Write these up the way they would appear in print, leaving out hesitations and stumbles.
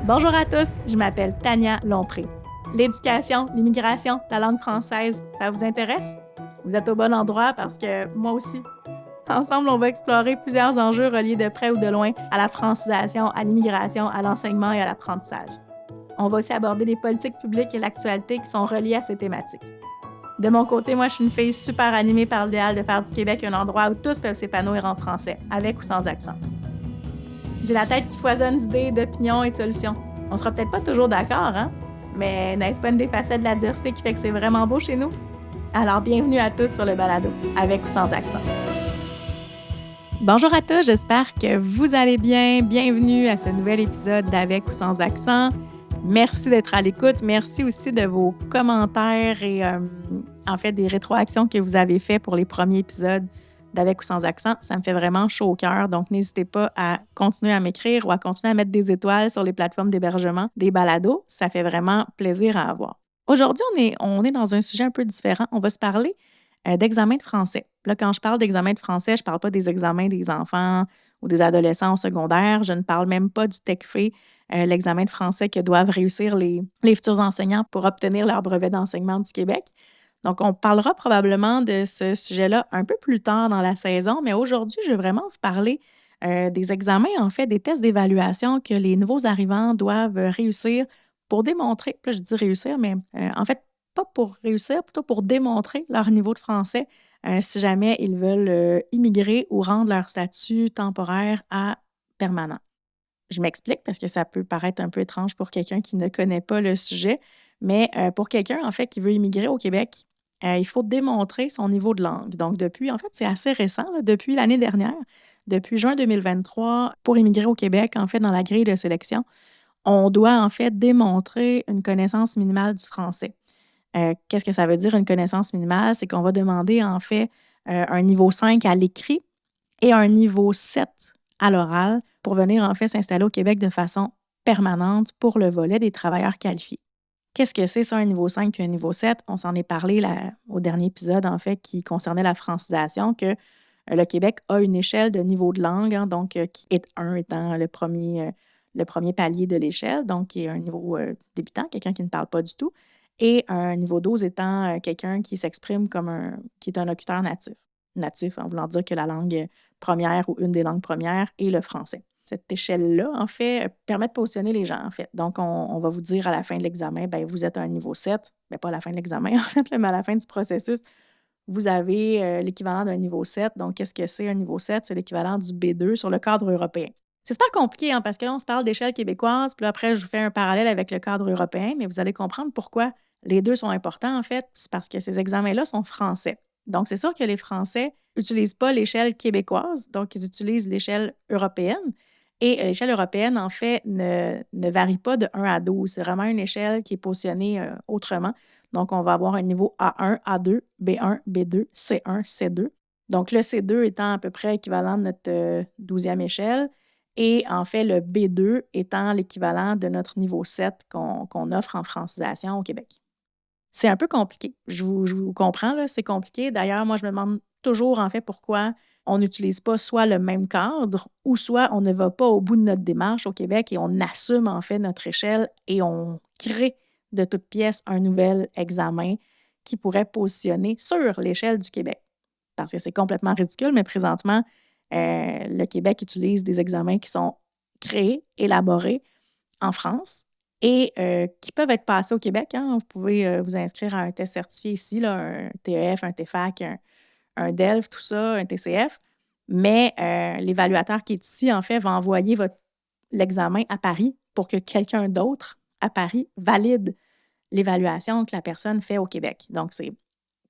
Bonjour à tous, je m'appelle Tania Lompré. L'éducation, l'immigration, la langue française, ça vous intéresse? Vous êtes au bon endroit parce que moi aussi. Ensemble, on va explorer plusieurs enjeux reliés de près ou de loin à la francisation, à l'immigration, à l'enseignement et à l'apprentissage. On va aussi aborder les politiques publiques et l'actualité qui sont reliées à ces thématiques. De mon côté, moi, je suis une fille super animée par l'idéal de faire du Québec un endroit où tous peuvent s'épanouir en français, avec ou sans accent. J'ai la tête qui foisonne d'idées, d'opinions et de solutions. On sera peut-être pas toujours d'accord, hein? Mais n'est-ce pas une des facettes de la diversité qui fait que c'est vraiment beau chez nous? Alors, bienvenue à tous sur le balado, avec ou sans accent. Bonjour à tous, j'espère que vous allez bien. Bienvenue à ce nouvel épisode d'Avec ou sans accent. Merci d'être à l'écoute. Merci aussi de vos commentaires et en fait des rétroactions que vous avez fait pour les premiers épisodes d'Avec ou sans accent. Ça me fait vraiment chaud au cœur. Donc, n'hésitez pas à continuer à m'écrire ou à continuer à mettre des étoiles sur les plateformes d'hébergement des balados. Ça fait vraiment plaisir à avoir. Aujourd'hui, on est dans un sujet un peu différent. On va se parler d'examen de français. Là, quand je parle d'examen de français, je ne parle pas des examens des enfants ou des adolescents au secondaire. Je ne parle même pas du TECFE, l'examen de français que doivent réussir les futurs enseignants pour obtenir leur brevet d'enseignement du Québec. Donc, on parlera probablement de ce sujet-là un peu plus tard dans la saison, mais aujourd'hui, je vais vraiment vous parler des examens, en fait, des tests d'évaluation que les nouveaux arrivants doivent réussir pour démontrer, là je dis réussir, mais en fait, pas pour réussir, plutôt pour démontrer leur niveau de français si jamais ils veulent immigrer ou rendre leur statut temporaire à permanent. Je m'explique parce que ça peut paraître un peu étrange pour quelqu'un qui ne connaît pas le sujet, mais pour quelqu'un, en fait, qui veut immigrer au Québec, il faut démontrer son niveau de langue. Donc, depuis, en fait, c'est assez récent, là, depuis l'année dernière, depuis juin 2023, pour immigrer au Québec, en fait, dans la grille de sélection, on doit, en fait, démontrer une connaissance minimale du français. Qu'est-ce que ça veut dire, une connaissance minimale? C'est qu'on va demander, en fait, un niveau 5 à l'écrit et un niveau 7 à l'oral pour venir, en fait, s'installer au Québec de façon permanente pour le volet des travailleurs qualifiés. Qu'est-ce que c'est, ça, un niveau 5 puis un niveau 7? On s'en est parlé au dernier épisode, en fait, qui concernait la francisation, que le Québec a une échelle de niveau de langue, hein, donc qui est 1 étant le premier palier de l'échelle, donc qui est un niveau débutant, quelqu'un qui ne parle pas du tout, et un niveau 12 étant quelqu'un qui s'exprime qui est un locuteur natif. Natif, en voulant dire que la langue première ou une des langues premières est le français. Cette échelle-là, en fait, permet de positionner les gens, en fait. Donc, on va vous dire à la fin de l'examen, bien, vous êtes à un niveau 7, bien, pas à la fin de l'examen, en fait, mais à la fin du processus, vous avez l'équivalent d'un niveau 7. Donc, qu'est-ce que c'est un niveau 7? C'est l'équivalent du B2 sur le cadre européen. C'est super compliqué, hein, parce que là, on se parle d'échelle québécoise, puis là, après, je vous fais un parallèle avec le cadre européen, mais vous allez comprendre pourquoi les deux sont importants, en fait. C'est parce que ces examens-là sont français. Donc, c'est sûr que les Français n'utilisent pas l'échelle québécoise, donc ils utilisent l'échelle européenne. Et l'échelle européenne, en fait, ne varie pas de 1 à 12. C'est vraiment une échelle qui est positionnée autrement. Donc, on va avoir un niveau A1, A2, B1, B2, C1, C2. Donc, le C2 étant à peu près équivalent de notre 12e échelle et en fait, le B2 étant l'équivalent de notre niveau 7 qu'on offre en francisation au Québec. C'est un peu compliqué. Je vous comprends, là, c'est compliqué. D'ailleurs, moi, je me demande toujours, en fait, pourquoi on n'utilise pas soit le même cadre ou soit on ne va pas au bout de notre démarche au Québec et on assume, en fait, notre échelle et on crée de toutes pièces un nouvel examen qui pourrait positionner sur l'échelle du Québec. Parce que c'est complètement ridicule, mais présentement, le Québec utilise des examens qui sont créés, élaborés en France et qui peuvent être passés au Québec. Hein. Vous pouvez vous inscrire à un test certifié ici, là, un TEF, un TEFAC, un DELF, tout ça, un TCF. Mais l'évaluateur qui est ici, en fait, va envoyer l'examen à Paris pour que quelqu'un d'autre à Paris valide l'évaluation que la personne fait au Québec. Donc, c'est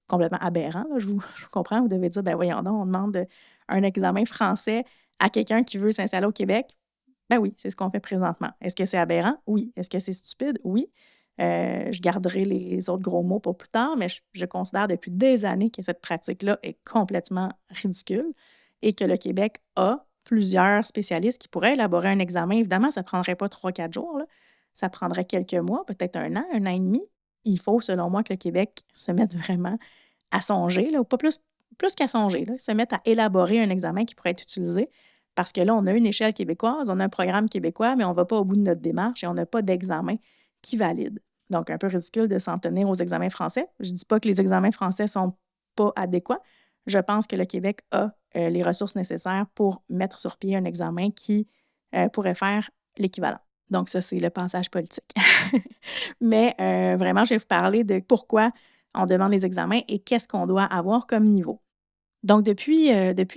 complètement aberrant. Là. Je vous comprends. Vous devez dire, ben voyons donc, on demande un examen français à quelqu'un qui veut s'installer au Québec. Ben oui, c'est ce qu'on fait présentement. Est-ce que c'est aberrant? Oui. Est-ce que c'est stupide? Oui. Je garderai les autres gros mots pour plus tard, mais je considère depuis des années que cette pratique-là est complètement ridicule et que le Québec a plusieurs spécialistes qui pourraient élaborer un examen. Évidemment, ça ne prendrait pas 3-4 jours. Là. Ça prendrait quelques mois, peut-être un an et demi. Il faut, selon moi, que le Québec se mette vraiment à songer, là, ou pas plus qu'à songer, là, se mette à élaborer un examen qui pourrait être utilisé Parce que là, on a une échelle québécoise, on a un programme québécois, mais on ne va pas au bout de notre démarche et on n'a pas d'examen qui valide. Donc, un peu ridicule de s'en tenir aux examens français. Je ne dis pas que les examens français ne sont pas adéquats. Je pense que le Québec a les ressources nécessaires pour mettre sur pied un examen qui pourrait faire l'équivalent. Donc, ça, c'est le passage politique. Mais vraiment, je vais vous parler de pourquoi on demande les examens et qu'est-ce qu'on doit avoir comme niveau. Donc, depuis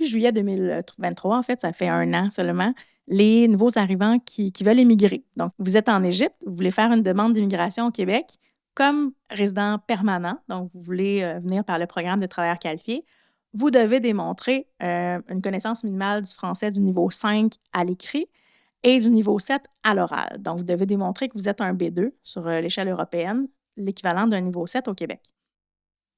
juillet 2023, en fait, ça fait 1 an seulement, les nouveaux arrivants qui veulent émigrer. Donc, vous êtes en Égypte, vous voulez faire une demande d'immigration au Québec comme résident permanent, donc vous voulez venir par le programme de travailleurs qualifiés, vous devez démontrer une connaissance minimale du français du niveau 5 à l'écrit et du niveau 7 à l'oral. Donc, vous devez démontrer que vous êtes un B2 sur l'échelle européenne, l'équivalent d'un niveau 7 au Québec.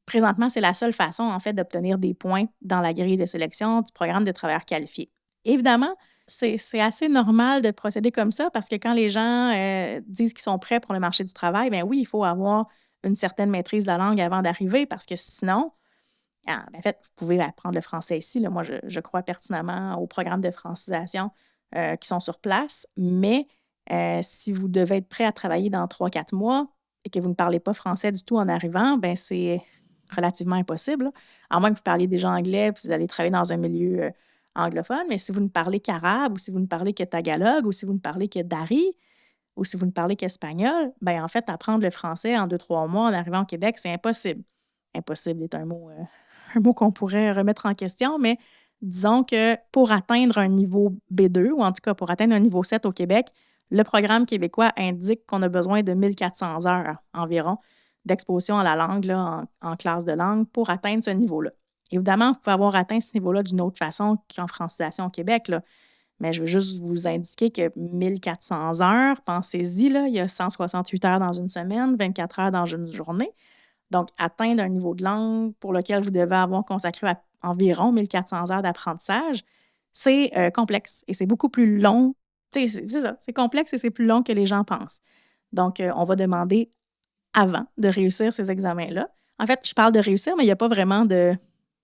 Présentement, c'est la seule façon, en fait, d'obtenir des points dans la grille de sélection du programme de travailleurs qualifiés. Évidemment, c'est assez normal de procéder comme ça parce que quand les gens disent qu'ils sont prêts pour le marché du travail, bien oui, il faut avoir une certaine maîtrise de la langue avant d'arriver parce que sinon, en fait, vous pouvez apprendre le français ici. Là. Moi, je crois pertinemment aux programmes de francisation qui sont sur place, mais si vous devez être prêt à travailler dans 3-4 mois et que vous ne parlez pas français du tout en arrivant, bien c'est relativement impossible. Là. À moins que vous parliez déjà anglais puis vous allez travailler dans un milieu anglophone, mais si vous ne parlez qu'arabe ou si vous ne parlez que tagalog ou si vous ne parlez que dari ou si vous ne parlez qu'espagnol, bien en fait, apprendre le français en 2-3 mois en arrivant au Québec, c'est impossible. Impossible est un mot qu'on pourrait remettre en question, mais disons que pour atteindre un niveau B2, ou en tout cas pour atteindre un niveau 7 au Québec, le programme québécois indique qu'on a besoin de 1400 heures environ d'exposition à la langue là, en classe de langue pour atteindre ce niveau-là. Évidemment, vous pouvez avoir atteint ce niveau-là d'une autre façon qu'en francisation au Québec, là. Mais je veux juste vous indiquer que 1400 heures, pensez-y, là, il y a 168 heures dans une semaine, 24 heures dans une journée. Donc, atteindre un niveau de langue pour lequel vous devez avoir consacré environ 1400 heures d'apprentissage, c'est complexe et c'est beaucoup plus long. C'est ça, c'est complexe et c'est plus long que les gens pensent. Donc, on va demander avant de réussir ces examens-là. En fait, je parle de réussir, mais il n'y a pas vraiment de...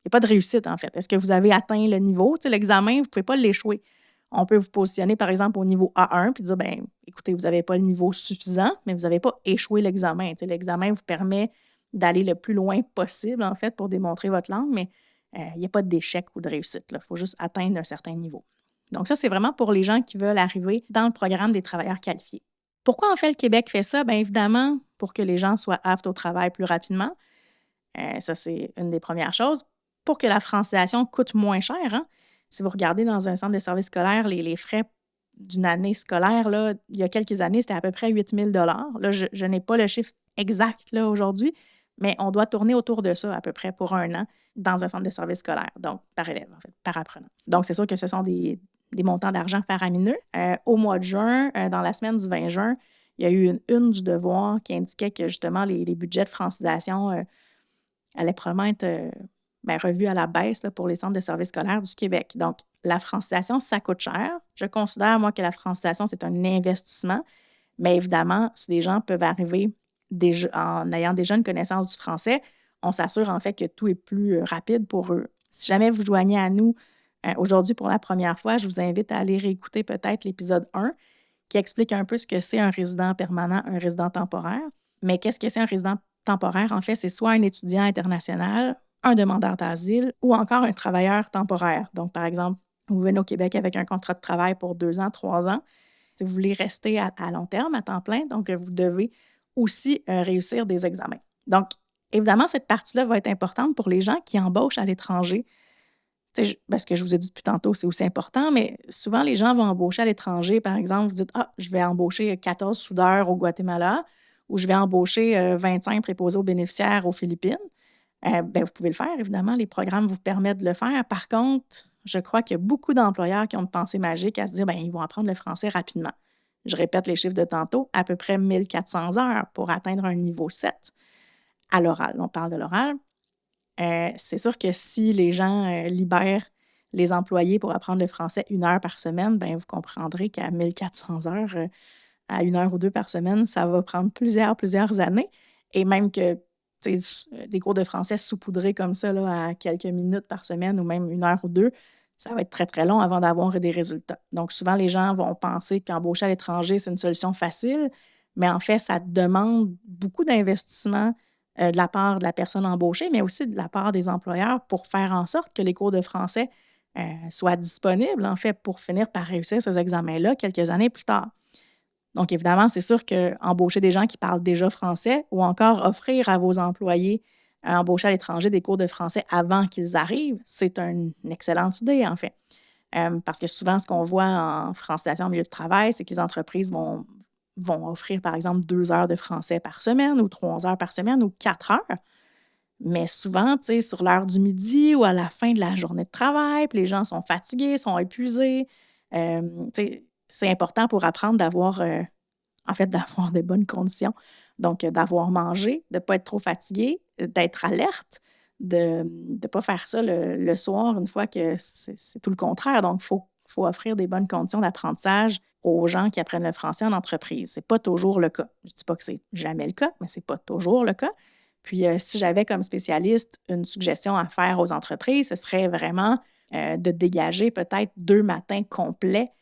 Il n'y a pas de réussite, en fait. Est-ce que vous avez atteint le niveau? Tu sais, l'examen, vous ne pouvez pas l'échouer. On peut vous positionner, par exemple, au niveau A1 puis dire, bien, écoutez, vous n'avez pas le niveau suffisant, mais vous n'avez pas échoué l'examen. Tu sais, l'examen vous permet d'aller le plus loin possible, en fait, pour démontrer votre langue, mais il n'y a pas d'échec ou de réussite. Il faut juste atteindre un certain niveau. Donc ça, c'est vraiment pour les gens qui veulent arriver dans le programme des travailleurs qualifiés. Pourquoi, en fait, le Québec fait ça? Bien évidemment, pour que les gens soient aptes au travail plus rapidement. Ça, c'est une des premières choses. Pour que la francisation coûte moins cher, hein? Si vous regardez dans un centre de service scolaire, les frais d'une année scolaire, là, il y a quelques années, c'était à peu près 8 000 Là, je n'ai pas le chiffre exact là, aujourd'hui, mais on doit tourner autour de ça à peu près pour 1 an dans un centre de service scolaire, donc par élève, en fait, par apprenant. Donc, c'est sûr que ce sont des montants d'argent faramineux. Au mois de juin, dans la semaine du 20 juin, il y a eu une une du Devoir qui indiquait que justement les budgets de francisation allaient probablement être revus à la baisse là, pour les centres de services scolaires du Québec. Donc, la francisation, ça coûte cher. Je considère, moi, que la francisation, c'est un investissement. Mais évidemment, si les gens peuvent arriver en ayant déjà une connaissance du français, on s'assure en fait que tout est plus rapide pour eux. Si jamais vous joignez à nous aujourd'hui pour la première fois, je vous invite à aller réécouter peut-être l'épisode 1 qui explique un peu ce que c'est un résident permanent, un résident temporaire. Mais qu'est-ce que c'est un résident temporaire? En fait, c'est soit un étudiant international, un demandeur d'asile ou encore un travailleur temporaire. Donc, par exemple, vous venez au Québec avec un contrat de travail pour 2 ans, 3 ans. Si vous voulez rester à long terme, à temps plein, donc vous devez aussi réussir des examens. Donc, évidemment, cette partie-là va être importante pour les gens qui embauchent à l'étranger. Parce que je vous ai dit depuis tantôt, c'est aussi important, mais souvent, les gens vont embaucher à l'étranger. Par exemple, vous dites, je vais embaucher 14 soudeurs au Guatemala ou je vais embaucher 25 préposés aux bénéficiaires aux Philippines. Vous pouvez le faire, évidemment. Les programmes vous permettent de le faire. Par contre, je crois qu'il y a beaucoup d'employeurs qui ont une pensée magique à se dire, ils vont apprendre le français rapidement. Je répète les chiffres de tantôt, à peu près 1400 heures pour atteindre un niveau 7 à l'oral. On parle de l'oral. C'est sûr que si les gens libèrent les employés pour apprendre le français 1 heure par semaine, vous comprendrez qu'à 1400 heures, à 1 heure ou 2 par semaine, ça va prendre plusieurs années. Et même que des cours de français saupoudrés comme ça là, à quelques minutes par semaine ou même 1 heure ou 2, ça va être très, très long avant d'avoir des résultats. Donc, souvent, les gens vont penser qu'embaucher à l'étranger, c'est une solution facile, mais en fait, ça demande beaucoup d'investissement de la part de la personne embauchée, mais aussi de la part des employeurs pour faire en sorte que les cours de français soient disponibles, en fait, pour finir par réussir ces examens-là quelques années plus tard. Donc, évidemment, c'est sûr qu'embaucher des gens qui parlent déjà français ou encore offrir à vos employés embaucher à l'étranger des cours de français avant qu'ils arrivent, c'est une excellente idée, en fait. Parce que souvent, ce qu'on voit en francisation en milieu de travail, c'est que les entreprises vont offrir, par exemple, 2 heures de français par semaine ou 3 heures par semaine ou 4 heures. Mais souvent, tu sais, sur l'heure du midi ou à la fin de la journée de travail, puis les gens sont fatigués, sont épuisés. Tu sais, c'est important pour apprendre d'avoir, en fait, d'avoir des bonnes conditions. Donc, d'avoir mangé, de ne pas être trop fatigué, d'être alerte, de ne pas faire ça le soir une fois que c'est tout le contraire. Donc, il faut offrir des bonnes conditions d'apprentissage aux gens qui apprennent le français en entreprise. Ce n'est pas toujours le cas. Je ne dis pas que c'est jamais le cas, mais ce n'est pas toujours le cas. Puis, si j'avais comme spécialiste une suggestion à faire aux entreprises, ce serait vraiment de dégager peut-être 2 matins complets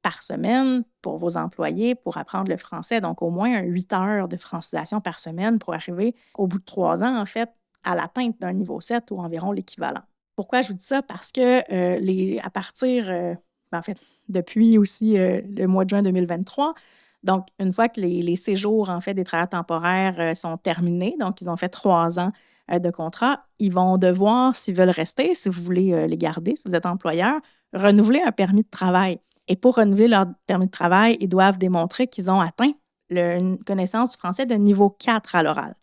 par semaine pour vos employés pour apprendre le français. Donc, au moins 8 heures de francisation par semaine pour arriver au bout de 3 ans, en fait, à l'atteinte d'un niveau 7 ou environ l'équivalent. Pourquoi je vous dis ça? Parce que à partir, en fait, depuis aussi le mois de juin 2023, donc, une fois que les séjours, en fait, des travailleurs temporaires sont terminés, donc ils ont fait 3 ans de contrat, ils vont devoir, s'ils veulent rester, si vous voulez les garder, si vous êtes employeur, renouveler un permis de travail. Et pour renouveler leur permis de travail, ils doivent démontrer qu'ils ont atteint une connaissance du français de niveau 4 à l'oral.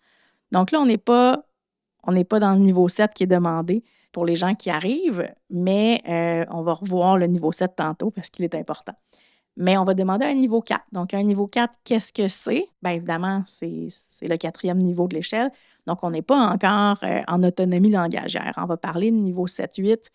Donc là, on n'est pas dans le niveau 7 qui est demandé pour les gens qui arrivent, mais on va revoir le niveau 7 tantôt parce qu'il est important. Mais on va demander un niveau 4. Donc, un niveau 4, qu'est-ce que c'est? Bien évidemment, c'est le 4e niveau de l'échelle. Donc, on n'est pas encore en autonomie langagière. On va parler de niveau 7-8.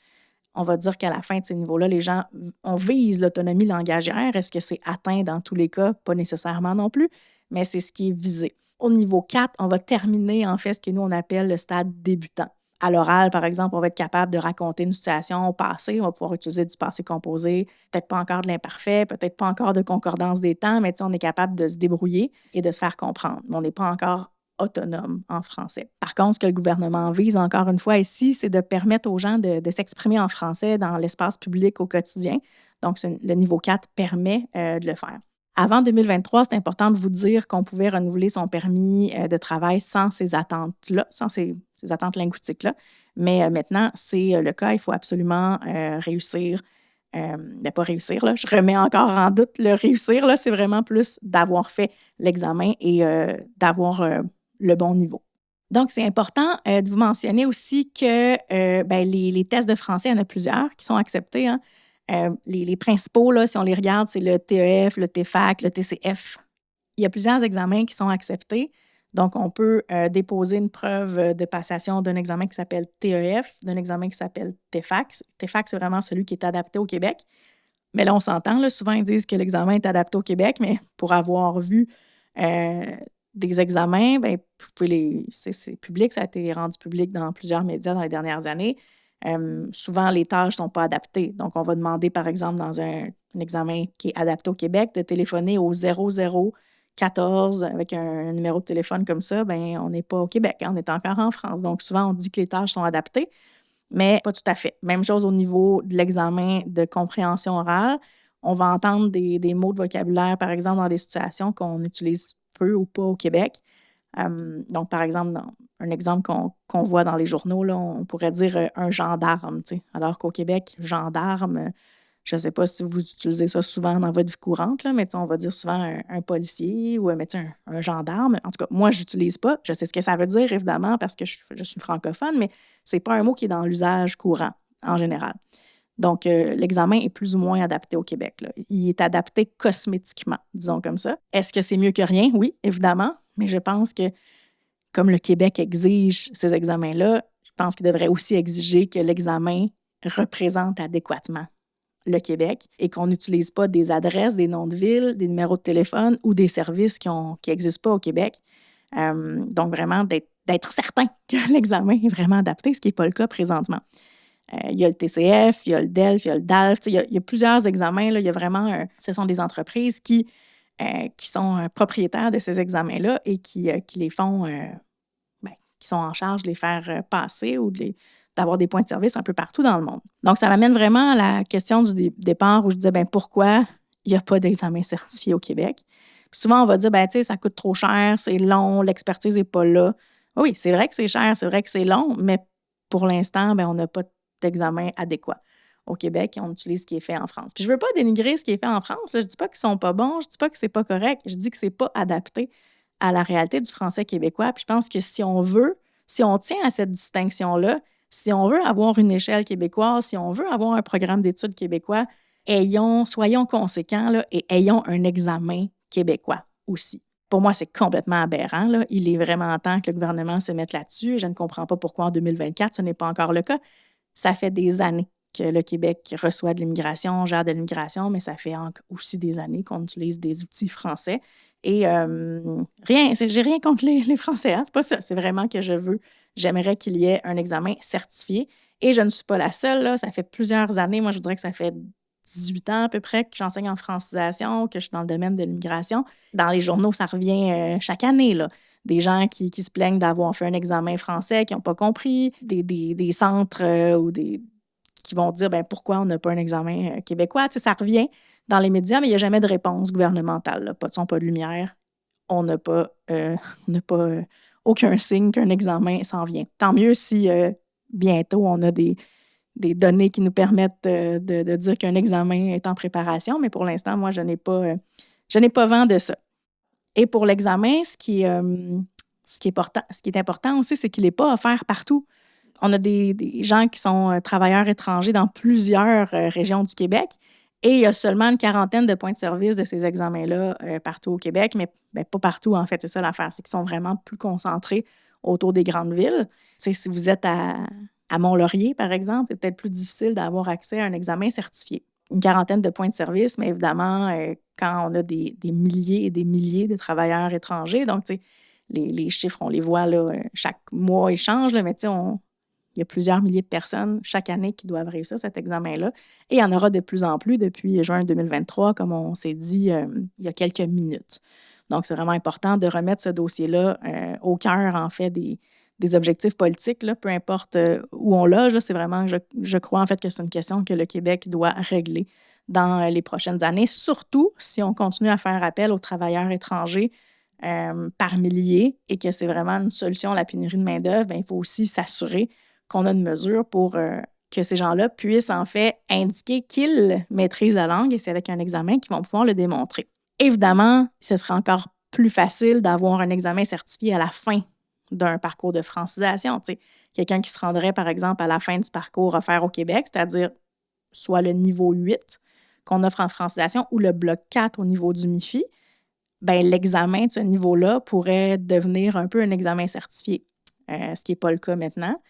On va dire qu'à la fin de ces niveaux-là, les gens, on vise l'autonomie langagière. Est-ce que c'est atteint dans tous les cas? Pas nécessairement non plus, mais c'est ce qui est visé. Au niveau 4, on va terminer en fait ce que nous, on appelle le stade débutant. À l'oral, par exemple, on va être capable de raconter une situation au passé. On va pouvoir utiliser du passé composé, peut-être pas encore de l'imparfait, peut-être pas encore de concordance des temps, mais on est capable de se débrouiller et de se faire comprendre. Mais on n'est pas encore autonome en français. Par contre, ce que le gouvernement vise, encore une fois ici, c'est de permettre aux gens de s'exprimer en français dans l'espace public au quotidien. Donc, le niveau 4 permet de le faire. Avant 2023, c'est important de vous dire qu'on pouvait renouveler son permis de travail sans ces attentes-là, sans ces attentes linguistiques-là. Mais maintenant, c'est le cas. Il faut absolument réussir. Pas réussir, là, je remets encore en doute le réussir. Là, c'est vraiment plus d'avoir fait l'examen et d'avoir le bon niveau. Donc, c'est important de vous mentionner aussi que les tests de français, il y en a plusieurs qui sont acceptés. Hein. Les principaux, là, si on les regarde, c'est le TEF, le TEFAC, le TCF. Il y a plusieurs examens qui sont acceptés. Donc, on peut déposer une preuve de passation d'un examen qui s'appelle TEF, d'un examen qui s'appelle TEFAC. TEFAC, c'est vraiment celui qui est adapté au Québec. Mais là, on s'entend, là, souvent, ils disent que l'examen est adapté au Québec, mais pour avoir vu des examens, bien, vous pouvez c'est public, ça a été rendu public dans plusieurs médias dans les dernières années. Souvent, les tâches ne sont pas adaptées. Donc, on va demander, par exemple, dans un examen qui est adapté au Québec, de téléphoner au 0014 avec un numéro de téléphone comme ça. Bien, on n'est pas au Québec, hein, on est encore en France. Donc, souvent, on dit que les tâches sont adaptées, mais pas tout à fait. Même chose au niveau de l'examen de compréhension orale. On va entendre des mots de vocabulaire, par exemple, dans des situations qu'on utilise peu ou pas au Québec. Donc, par exemple, un exemple qu'on voit dans les journaux, là, on pourrait dire un gendarme, alors qu'au Québec, gendarme, je ne sais pas si vous utilisez ça souvent dans votre vie courante, là, mais on va dire souvent un policier ou un gendarme. En tout cas, moi, je n'utilise pas. Je sais ce que ça veut dire, évidemment, parce que je suis francophone, mais ce n'est pas un mot qui est dans l'usage courant, en général. Donc, l'examen est plus ou moins adapté au Québec. Là. Il est adapté cosmétiquement, disons comme ça. Est-ce que c'est mieux que rien? Oui, évidemment. Mais je pense que, comme le Québec exige ces examens-là, je pense qu'il devrait aussi exiger que l'examen représente adéquatement le Québec et qu'on n'utilise pas des adresses, des noms de villes, des numéros de téléphone ou des services qui n'existent pas au Québec. Donc, vraiment, d'être certain que l'examen est vraiment adapté, ce qui n'est pas le cas présentement. Il y a le TCF, il y a le DELF, il y a le DALF. Il y a plusieurs examens. Là, il y a vraiment... ce sont des entreprises qui sont propriétaires de ces examens-là et qui les font... qui sont en charge de les faire passer ou d'avoir des points de service un peu partout dans le monde. Donc, ça m'amène vraiment à la question du départ où je disais, pourquoi il n'y a pas d'examen certifié au Québec? Puis souvent, on va dire, tu sais, ça coûte trop cher, c'est long, l'expertise n'est pas là. Oui, c'est vrai que c'est cher, c'est vrai que c'est long, mais pour l'instant, on n'a pas d'examen adéquat. Au Québec, on utilise ce qui est fait en France. Puis je ne veux pas dénigrer ce qui est fait en France. Là. Je ne dis pas qu'ils ne sont pas bons, je ne dis pas que c'est pas correct, je dis que c'est pas adapté à la réalité du français québécois. Puis je pense que si on tient à cette distinction-là, si on veut avoir une échelle québécoise, si on veut avoir un programme d'études québécois, soyons conséquents là, et ayons un examen québécois aussi. Pour moi, c'est complètement aberrant. Là. Il est vraiment temps que le gouvernement se mette là-dessus. Je ne comprends pas pourquoi en 2024, ce n'est pas encore le cas. Ça fait des années que le Québec reçoit de l'immigration, gère de l'immigration, mais ça fait aussi des années qu'on utilise des outils français. Et j'ai rien contre les Français, hein, c'est pas ça. C'est vraiment que j'aimerais qu'il y ait un examen certifié. Et je ne suis pas la seule, là. Ça fait plusieurs années, moi je vous dirais que ça fait 18 ans à peu près que j'enseigne en francisation, que je suis dans le domaine de l'immigration. Dans les journaux, ça revient chaque année, là. Des gens qui se plaignent d'avoir fait un examen français, qui n'ont pas compris, des centres ou qui vont dire pourquoi on n'a pas un examen québécois. Tu sais, ça revient dans les médias, mais il n'y a jamais de réponse gouvernementale. Là. Pas de son, pas de lumière. On n'a pas, aucun signe qu'un examen s'en vient. Tant mieux si bientôt on a des données qui nous permettent de dire qu'un examen est en préparation, mais pour l'instant, moi, je n'ai pas vent de ça. Et pour l'examen, ce qui est important aussi, c'est qu'il n'est pas offert partout. On a des gens qui sont travailleurs étrangers dans plusieurs régions du Québec et il y a seulement une quarantaine de points de service de ces examens-là partout au Québec, mais pas partout, en fait. C'est ça l'affaire, c'est qu'ils sont vraiment plus concentrés autour des grandes villes. Tu sais, si vous êtes à Mont-Laurier, par exemple, c'est peut-être plus difficile d'avoir accès à un examen certifié. Une quarantaine de points de service, mais évidemment, quand on a des milliers et des milliers de travailleurs étrangers, donc, tu sais, les chiffres, on les voit, là, chaque mois, ils changent, là, mais tu sais, il y a plusieurs milliers de personnes chaque année qui doivent réussir cet examen-là. Et il y en aura de plus en plus depuis juin 2023, comme on s'est dit il y a quelques minutes. Donc, c'est vraiment important de remettre ce dossier-là au cœur, en fait, des objectifs politiques, là, peu importe où on loge. Là, c'est vraiment, je crois, en fait, que c'est une question que le Québec doit régler dans les prochaines années, surtout si on continue à faire appel aux travailleurs étrangers par milliers et que c'est vraiment une solution à la pénurie de main-d'œuvre. Il faut aussi s'assurer qu'on a une mesure pour que ces gens-là puissent en fait indiquer qu'ils maîtrisent la langue et c'est avec un examen qu'ils vont pouvoir le démontrer. Évidemment, ce serait encore plus facile d'avoir un examen certifié à la fin d'un parcours de francisation. Tu sais, quelqu'un qui se rendrait, par exemple, à la fin du parcours offert au Québec, c'est-à-dire soit le niveau 8 qu'on offre en francisation ou le bloc 4 au niveau du MIFI, l'examen de ce niveau-là pourrait devenir un peu un examen certifié, ce qui n'est pas le cas maintenant.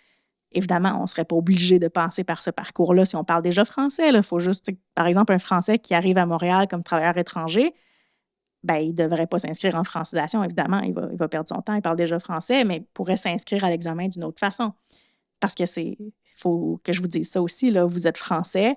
Évidemment, on ne serait pas obligé de passer par ce parcours-là si on parle déjà français. Il faut juste, par exemple, un Français qui arrive à Montréal comme travailleur étranger, il ne devrait pas s'inscrire en francisation, évidemment. Il va perdre son temps, il parle déjà français, mais il pourrait s'inscrire à l'examen d'une autre façon. Parce que il faut que je vous dise ça aussi, là, vous êtes français,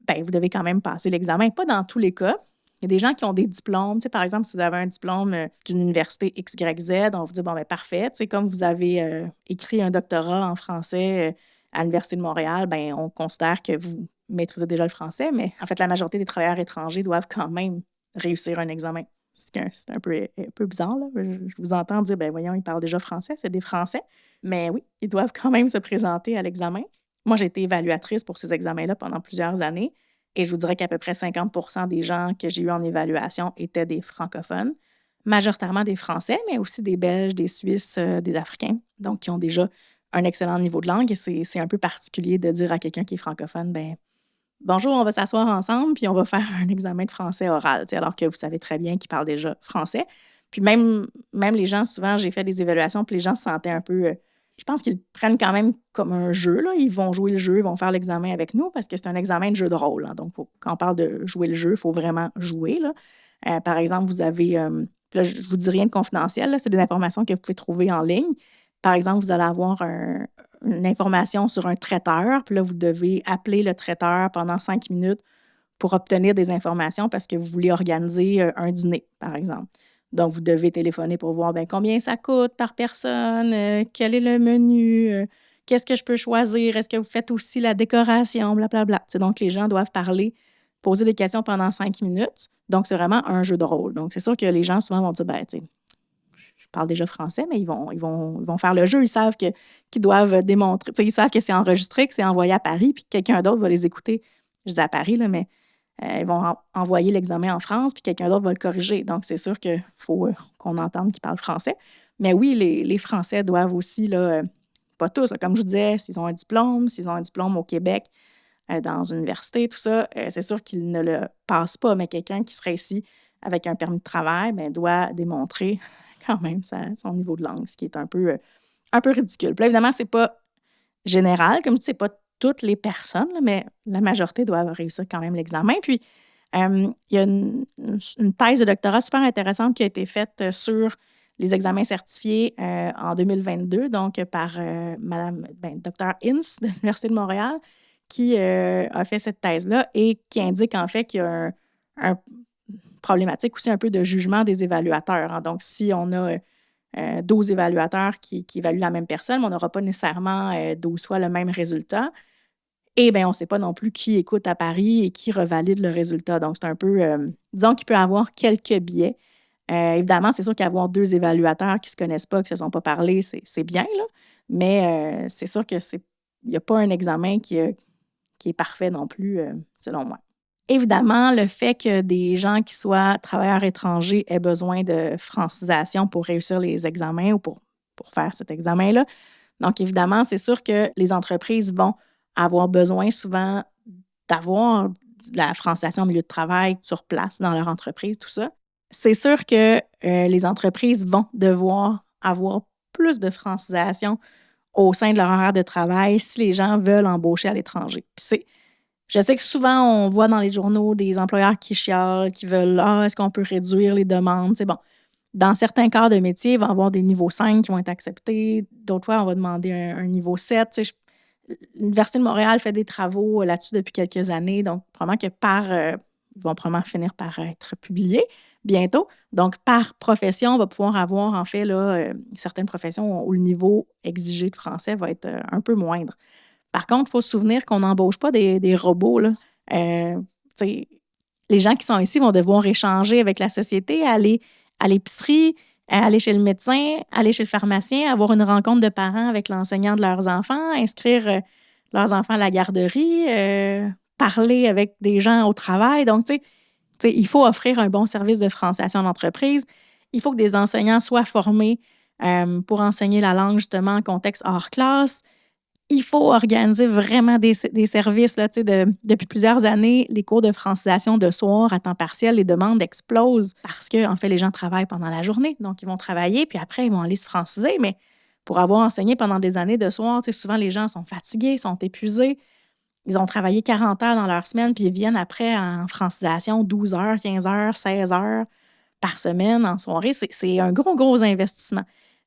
vous devez quand même passer l'examen. Pas dans tous les cas. Il y a des gens qui ont des diplômes. Tu sais, par exemple, si vous avez un diplôme d'une université XYZ, on vous dit, parfait. Tu sais, comme vous avez écrit un doctorat en français à l'Université de Montréal, on considère que vous maîtrisez déjà le français, mais en fait, la majorité des travailleurs étrangers doivent quand même réussir un examen. C'est un peu bizarre, là. Je vous entends dire, voyons, ils parlent déjà français, c'est des Français. Mais oui, ils doivent quand même se présenter à l'examen. Moi, j'ai été évaluatrice pour ces examens-là pendant plusieurs années. Et je vous dirais qu'à peu près 50% des gens que j'ai eus en évaluation étaient des francophones, majoritairement des Français, mais aussi des Belges, des Suisses, des Africains, donc qui ont déjà un excellent niveau de langue. Et c'est un peu particulier de dire à quelqu'un qui est francophone, bonjour, on va s'asseoir ensemble, puis on va faire un examen de français oral, alors que vous savez très bien qu'ils parlent déjà français. Puis même les gens, souvent, j'ai fait des évaluations, puis les gens se sentaient un peu... je pense qu'ils prennent quand même comme un jeu. Là. Ils vont jouer le jeu, ils vont faire l'examen avec nous parce que c'est un examen de jeu de rôle. Hein. Donc, quand on parle de jouer le jeu, il faut vraiment jouer. Là. Par exemple, vous avez... là, je ne vous dis rien de confidentiel, là, c'est des informations que vous pouvez trouver en ligne, Par exemple, vous allez avoir une information sur un traiteur, puis là, vous devez appeler le traiteur pendant 5 minutes pour obtenir des informations parce que vous voulez organiser un dîner, par exemple. Donc, vous devez téléphoner pour voir combien ça coûte par personne, quel est le menu, qu'est-ce que je peux choisir, est-ce que vous faites aussi la décoration, blablabla. Donc, les gens doivent parler, poser des questions pendant 5 minutes. Donc, c'est vraiment un jeu de rôle. Donc, c'est sûr que les gens souvent vont dire, je parle déjà français, mais ils vont faire le jeu. Ils savent qu'ils doivent démontrer. Ils savent que c'est enregistré, que c'est envoyé à Paris, puis que quelqu'un d'autre va les écouter. Je dis à Paris, là, mais ils vont envoyer l'examen en France, puis quelqu'un d'autre va le corriger. Donc, c'est sûr qu'il faut qu'on entende qu'ils parlent français. Mais oui, les Français doivent aussi, là, pas tous, là, comme je vous disais, s'ils ont un diplôme au Québec, dans une université, tout ça, c'est sûr qu'ils ne le passent pas, mais quelqu'un qui serait ici avec un permis de travail doit démontrer quand même son niveau de langue, ce qui est un peu ridicule. Puis là, évidemment, c'est pas général. Comme je dis, c'est pas toutes les personnes, là, mais la majorité doivent réussir quand même l'examen. Puis, il y a une thèse de doctorat super intéressante qui a été faite sur les examens certifiés en 2022, donc par Madame Dr. Ince de l'Université de Montréal, qui a fait cette thèse-là et qui indique en fait qu'il y a un problématique aussi un peu de jugement des évaluateurs. Hein. Donc, si on a 12 évaluateurs qui évaluent la même personne, mais on n'aura pas nécessairement 12 fois le même résultat. Et bien, on ne sait pas non plus qui écoute à Paris et qui revalide le résultat. Donc, c'est un peu, disons qu'il peut y avoir quelques biais. Évidemment, c'est sûr qu'avoir 2 évaluateurs qui ne se connaissent pas, qui ne se sont pas parlé, c'est bien, là. Mais c'est sûr qu'il n'y a pas un examen qui est parfait non plus, selon moi. Évidemment, le fait que des gens qui soient travailleurs étrangers aient besoin de francisation pour réussir les examens ou pour faire cet examen-là. Donc, évidemment, c'est sûr que les entreprises vont avoir besoin souvent d'avoir de la francisation au milieu de travail sur place dans leur entreprise, tout ça. C'est sûr que les entreprises vont devoir avoir plus de francisation au sein de leur horaire de travail si les gens veulent embaucher à l'étranger. Puis je sais que souvent, on voit dans les journaux des employeurs qui chialent, qui veulent « Ah, est-ce qu'on peut réduire les demandes? » C'est bon. Dans certains corps de métier, il va y avoir des niveaux 5 qui vont être acceptés. D'autres fois, on va demander un niveau 7. L'Université de Montréal fait des travaux là-dessus depuis quelques années. Donc, probablement que ils vont probablement finir par être publiés bientôt. Donc, par profession, on va pouvoir avoir, en fait, là, certaines professions où le niveau exigé de français va être un peu moindre. Par contre, il faut se souvenir qu'on n'embauche pas des robots. Là. Les gens qui sont ici vont devoir échanger avec la société, aller à l'épicerie, aller chez le médecin, aller chez le pharmacien, avoir une rencontre de parents avec l'enseignant de leurs enfants, inscrire leurs enfants à la garderie, parler avec des gens au travail. Donc, il faut offrir un bon service de francisation d'entreprise. Il faut que des enseignants soient formés pour enseigner la langue, justement, en contexte hors classe. Il faut organiser vraiment des services. Là, depuis plusieurs années, les cours de francisation de soir à temps partiel, les demandes explosent parce que, en fait, les gens travaillent pendant la journée. Donc, ils vont travailler, puis après, ils vont aller se franciser. Mais pour avoir enseigné pendant des années de soir, souvent, les gens sont fatigués, sont épuisés. Ils ont travaillé 40 heures dans leur semaine, puis ils viennent après en francisation 12 heures, 15 heures, 16 heures par semaine en soirée. C'est un gros, gros investissement.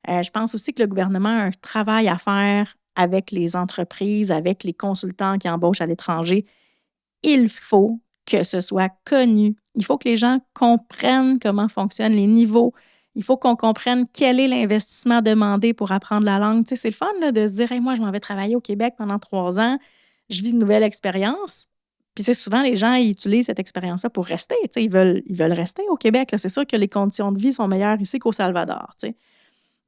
Je pense aussi que le gouvernement a un travail à faire avec les entreprises, avec les consultants qui embauchent à l'étranger. Il faut que ce soit connu. Il faut que les gens comprennent comment fonctionnent les niveaux. Il faut qu'on comprenne quel est l'investissement demandé pour apprendre la langue. C'est le fun là, de se dire hey, moi, je m'en vais travailler au Québec pendant 3 ans. Je vis une nouvelle expérience. Puis souvent, les gens ils utilisent cette expérience-là pour rester. Ils veulent rester au Québec. C'est sûr que les conditions de vie sont meilleures ici qu'au Salvador. Il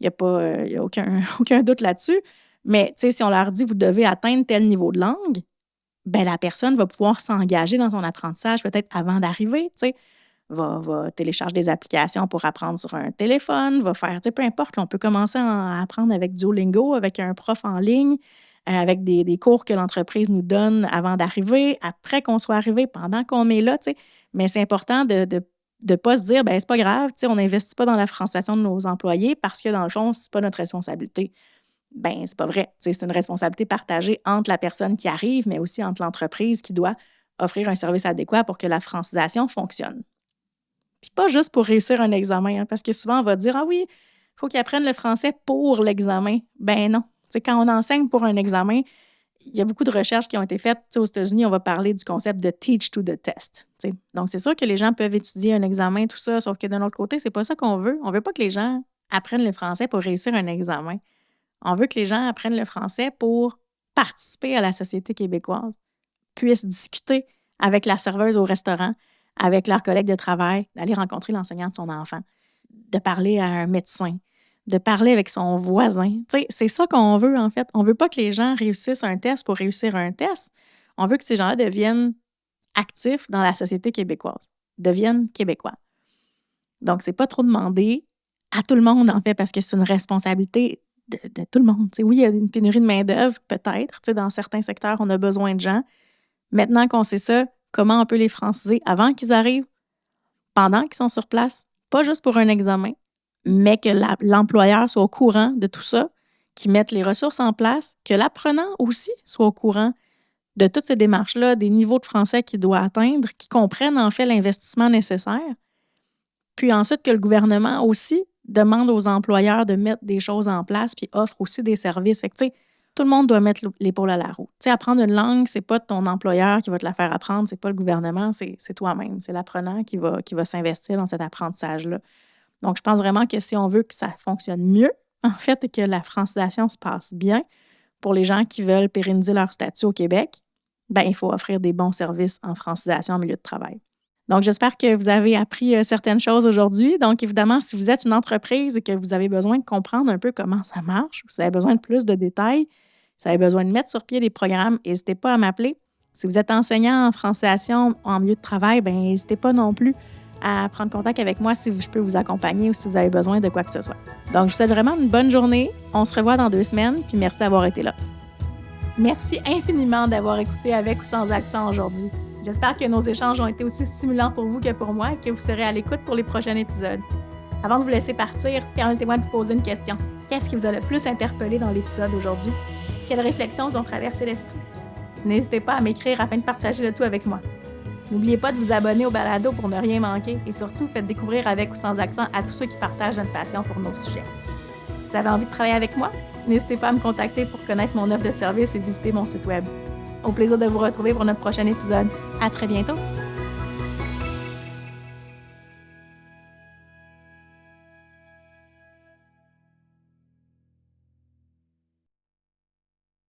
n'y a aucun doute là-dessus. Mais si on leur dit vous devez atteindre tel niveau de langue, la personne va pouvoir s'engager dans son apprentissage peut-être avant d'arriver. Va télécharger des applications pour apprendre sur un téléphone, va faire, peu importe, on peut commencer à apprendre avec Duolingo, avec un prof en ligne, avec des cours que l'entreprise nous donne avant d'arriver, après qu'on soit arrivé, pendant qu'on est là. Mais c'est important de ne pas se dire, c'est pas grave, on n'investit pas dans la francisation de nos employés parce que, dans le fond, c'est pas notre responsabilité. C'est pas vrai. C'est une responsabilité partagée entre la personne qui arrive, mais aussi entre l'entreprise qui doit offrir un service adéquat pour que la francisation fonctionne. Puis pas juste pour réussir un examen, hein, parce que souvent, on va dire « Ah oui, faut qu'ils apprennent le français pour l'examen. Ben non. T'sais, quand on enseigne pour un examen, il y a beaucoup de recherches qui ont été faites. T'sais, aux États-Unis, on va parler du concept de teach to the test. T'sais. Donc, c'est sûr que les gens peuvent étudier un examen, tout ça, sauf que d'un autre côté, c'est pas ça qu'on veut. On veut pas que les gens apprennent le français pour réussir un examen. On veut que les gens apprennent le français pour participer à la société québécoise, puissent discuter avec la serveuse au restaurant, avec leurs collègues de travail, d'aller rencontrer l'enseignant de son enfant, de parler à un médecin, de parler avec son voisin. T'sais, c'est ça qu'on veut, en fait. On ne veut pas que les gens réussissent un test pour réussir un test. On veut que ces gens-là deviennent actifs dans la société québécoise, deviennent québécois. Donc, c'est pas trop demandé à tout le monde, en fait, parce que c'est une responsabilité de tout le monde. T'sais, oui, il y a une pénurie de main-d'œuvre, peut-être. T'sais, dans certains secteurs, on a besoin de gens. Maintenant qu'on sait ça, comment on peut les franciser avant qu'ils arrivent, pendant qu'ils sont sur place, pas juste pour un examen, mais que l'employeur soit au courant de tout ça, qu'il mette les ressources en place, que l'apprenant aussi soit au courant de toutes ces démarches-là, des niveaux de français qu'il doit atteindre, qu'il comprenne en fait l'investissement nécessaire. Puis ensuite, que le gouvernement aussi demande aux employeurs de mettre des choses en place puis offre aussi des services. Fait que, tu sais, tout le monde doit mettre l'épaule à la roue. Tu sais, apprendre une langue, c'est pas ton employeur qui va te la faire apprendre, c'est pas le gouvernement, c'est toi-même. C'est l'apprenant qui va s'investir dans cet apprentissage-là. Donc, je pense vraiment que si on veut que ça fonctionne mieux, en fait, et que la francisation se passe bien pour les gens qui veulent pérenniser leur statut au Québec, ben il faut offrir des bons services en francisation en milieu de travail. Donc, j'espère que vous avez appris certaines choses aujourd'hui. Donc, évidemment, si vous êtes une entreprise et que vous avez besoin de comprendre un peu comment ça marche, vous avez besoin de plus de détails, si vous avez besoin de mettre sur pied des programmes, n'hésitez pas à m'appeler. Si vous êtes enseignant en francisation en milieu de travail, ben n'hésitez pas non plus à prendre contact avec moi si je peux vous accompagner ou si vous avez besoin de quoi que ce soit. Donc, je vous souhaite vraiment une bonne journée. On se revoit dans 2 semaines, puis merci d'avoir été là. Merci infiniment d'avoir écouté avec ou sans accent aujourd'hui. J'espère que nos échanges ont été aussi stimulants pour vous que pour moi et que vous serez à l'écoute pour les prochains épisodes. Avant de vous laisser partir, permettez-moi de vous poser une question. Qu'est-ce qui vous a le plus interpellé dans l'épisode aujourd'hui? Quelles réflexions vous ont traversé l'esprit? N'hésitez pas à m'écrire afin de partager le tout avec moi. N'oubliez pas de vous abonner au balado pour ne rien manquer et surtout faites découvrir avec ou sans accent à tous ceux qui partagent notre passion pour nos sujets. Vous avez envie de travailler avec moi? N'hésitez pas à me contacter pour connaître mon offre de service et visiter mon site web. Au plaisir de vous retrouver pour notre prochain épisode. À très bientôt!